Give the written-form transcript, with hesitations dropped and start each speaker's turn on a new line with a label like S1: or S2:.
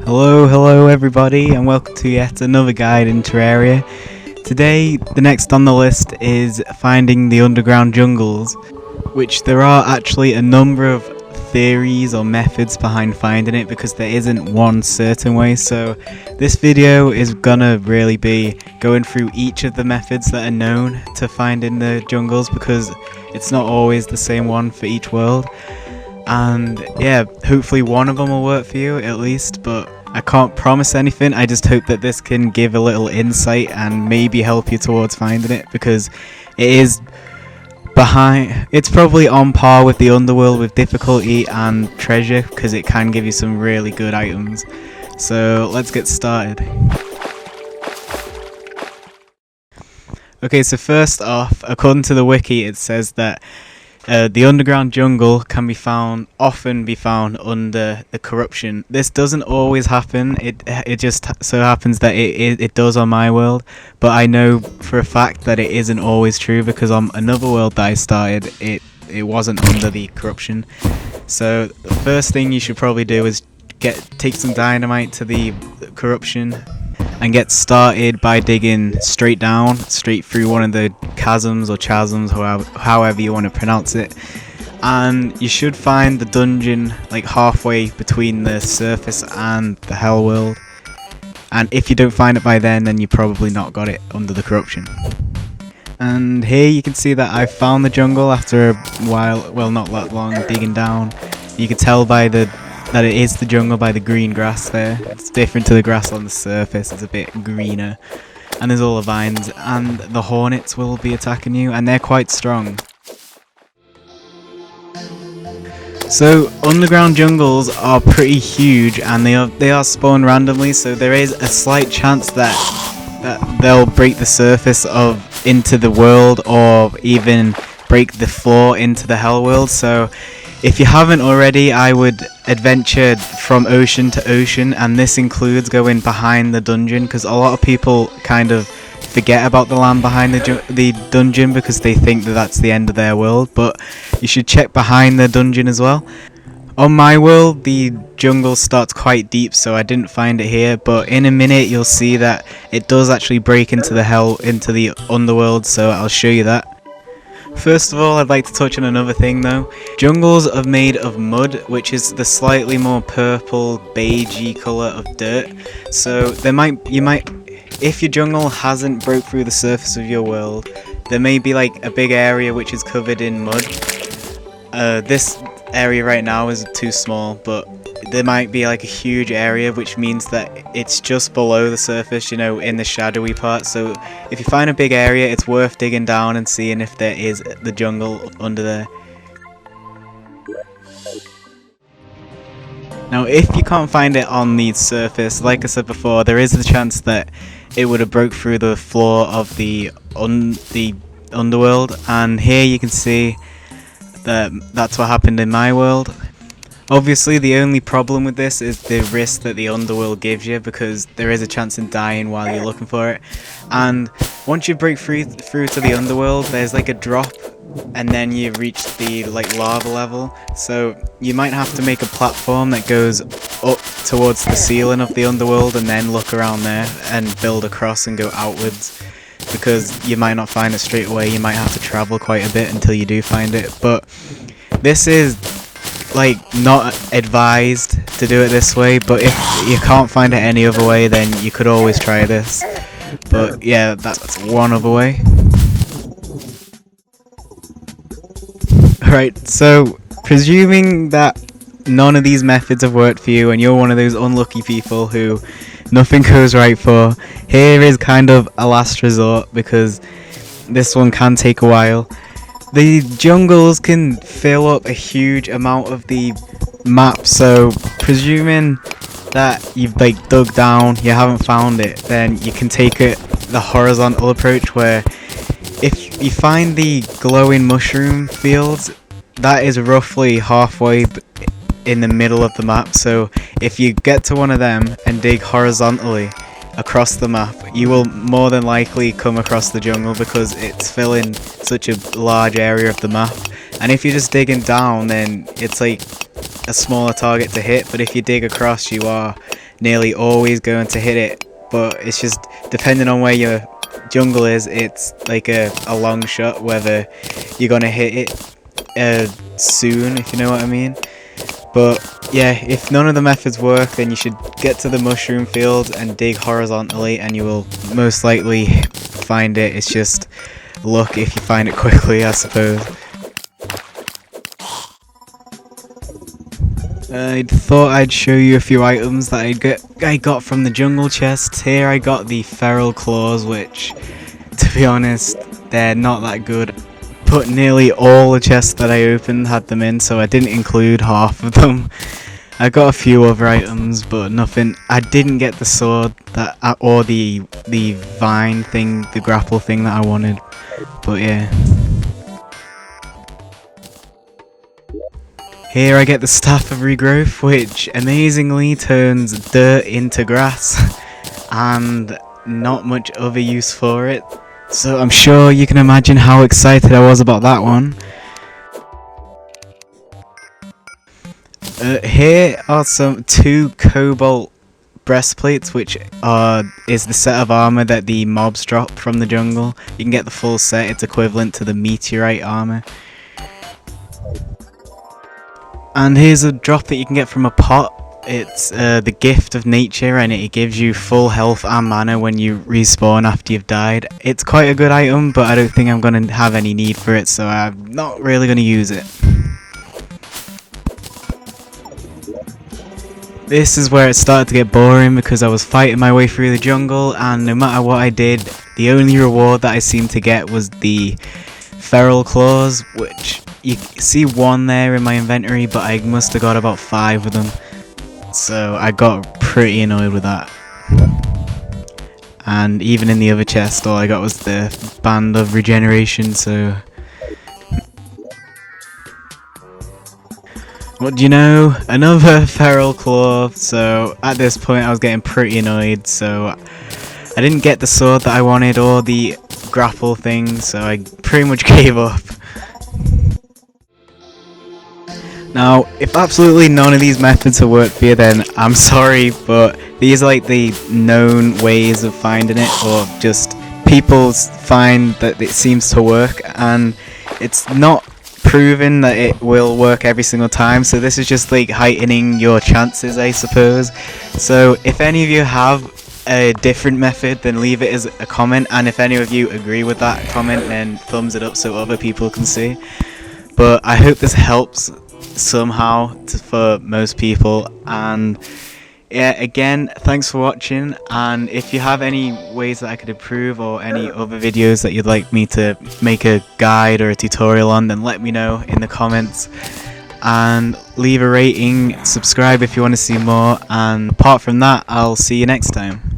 S1: Hello everybody, and welcome to yet another guide in Terraria. Today, the next on the list is finding the underground jungles, which there are actually a number of theories or methods behind finding it because there isn't one certain way. So this video is gonna really be going through each of the methods that are known to find in the jungles because it's not always the same one for each world. And yeah, hopefully one of them will work for you at least, but I can't promise anything. I just hope that this can give a little insight and maybe help you towards finding it, because it's probably on par with the underworld with difficulty and treasure, because it can give you some really good items. So let's get started. Okay, so first off, according to the wiki, it says that the underground jungle can often be found under the corruption. This doesn't always happen. It just so happens that it does on my world, but I know for a fact that it isn't always true because on another world that I started, it wasn't under the corruption. So the first thing you should probably do is take some dynamite to the corruption and get started by digging straight through one of the chasms or chasms, however you want to pronounce it, and you should find the dungeon like halfway between the surface and the hell world. And if you don't find it by then you probably not got it under the corruption. And here you can see that I found the jungle after a while, well, not that long digging down. You can tell by that it is the jungle by the green grass there. It's different to the grass on the surface, it's a bit greener. And there's all the vines, and the hornets will be attacking you, and they're quite strong. So underground jungles are pretty huge, and they are spawned randomly, so there is a slight chance that they'll break the surface into the world, or even break the floor into the hell world. So if you haven't already, I would adventure from ocean to ocean, and this includes going behind the dungeon, because a lot of people kind of forget about the land behind the dungeon because they think that that's the end of their world, but you should check behind the dungeon as well. On my world, the jungle starts quite deep, so I didn't find it here, but in a minute you'll see that it does actually break into the underworld, so I'll show you that. First of all, I'd like to touch on another thing though. Jungles are made of mud, which is the slightly more purple, beigey colour of dirt. So if your jungle hasn't broke through the surface of your world, there may be like a big area which is covered in mud. This area right now is too small, but there might be like a huge area, which means that it's just below the surface, you know, in the shadowy part. So if you find a big area, it's worth digging down and seeing if there is the jungle under there. Now if you can't find it on the surface, like I said before, there is the chance that it would have broke through the floor of the underworld, and here you can see that that's what happened in my world. Obviously the only problem with this is the risk that the underworld gives you, because there is a chance in dying while you're looking for it. And once you break through to the underworld, there's like a drop, and then you reach the like lava level, so you might have to make a platform that goes up towards the ceiling of the underworld and then look around there and build across and go outwards, because you might not find it straight away. You might have to travel quite a bit until you do find it. But this is like not advised to do it this way, but if you can't find it any other way, then you could always try this. But yeah, that's one other way. Alright, so presuming that none of these methods have worked for you and you're one of those unlucky people who nothing goes right for, here is kind of a last resort, because this one can take a while. The jungles can fill up a huge amount of the map, so presuming that you've like dug down, you haven't found it, then you can take the horizontal approach, where if you find the glowing mushroom fields, that is roughly halfway in the middle of the map. So if you get to one of them and dig horizontally across the map, you will more than likely come across the jungle, because it's filling such a large area of the map. And if you're just digging down, then it's like a smaller target to hit, but if you dig across, you are nearly always going to hit it, but it's just depending on where your jungle is, it's like a long shot whether you're gonna hit it soon, if you know what I mean. But yeah, if none of the methods work, then you should get to the mushroom field and dig horizontally, and you will most likely find it. It's just luck if you find it quickly, I suppose. I thought I'd show you a few items that I got from the jungle chest. Here I got the feral claws, which, to be honest, they're not that good. But nearly all the chests that I opened had them in, so I didn't include half of them. I got a few other items, but nothing. I didn't get the sword or the vine thing, the grapple thing that I wanted. But yeah. Here I get the Staff of Regrowth, which amazingly turns dirt into grass, and not much other use for it. So I'm sure you can imagine how excited I was about that one. Here are two cobalt breastplates, which is the set of armor that the mobs drop from the jungle. You can get the full set, it's equivalent to the meteorite armor. And here's a drop that you can get from a pot. It's the gift of nature, and it gives you full health and mana when you respawn after you've died. It's quite a good item, but I don't think I'm going to have any need for it, so I'm not really going to use it. This is where it started to get boring, because I was fighting my way through the jungle, and no matter what I did, the only reward that I seemed to get was the feral claws, which you see one there in my inventory, but I must have got about 5 of them. So I got pretty annoyed with that. And even in the other chest, all I got was the band of regeneration, so... What do you know? Another feral claw, so at this point I was getting pretty annoyed, so I didn't get the sword that I wanted or the grapple thing, so I pretty much gave up. Now, if absolutely none of these methods have worked for you, then I'm sorry, but these are like the known ways of finding it, or just people find that it seems to work, and it's not proven that it will work every single time, so this is just like heightening your chances, I suppose. So if any of you have a different method, then leave it as a comment, and if any of you agree with that comment, then thumbs it up so other people can see. But I hope this helps somehow for most people, and yeah, again, thanks for watching, and if you have any ways that I could improve or any other videos that you'd like me to make a guide or a tutorial on, then let me know in the comments, and leave a rating, subscribe if you want to see more, and apart from that, I'll see you next time.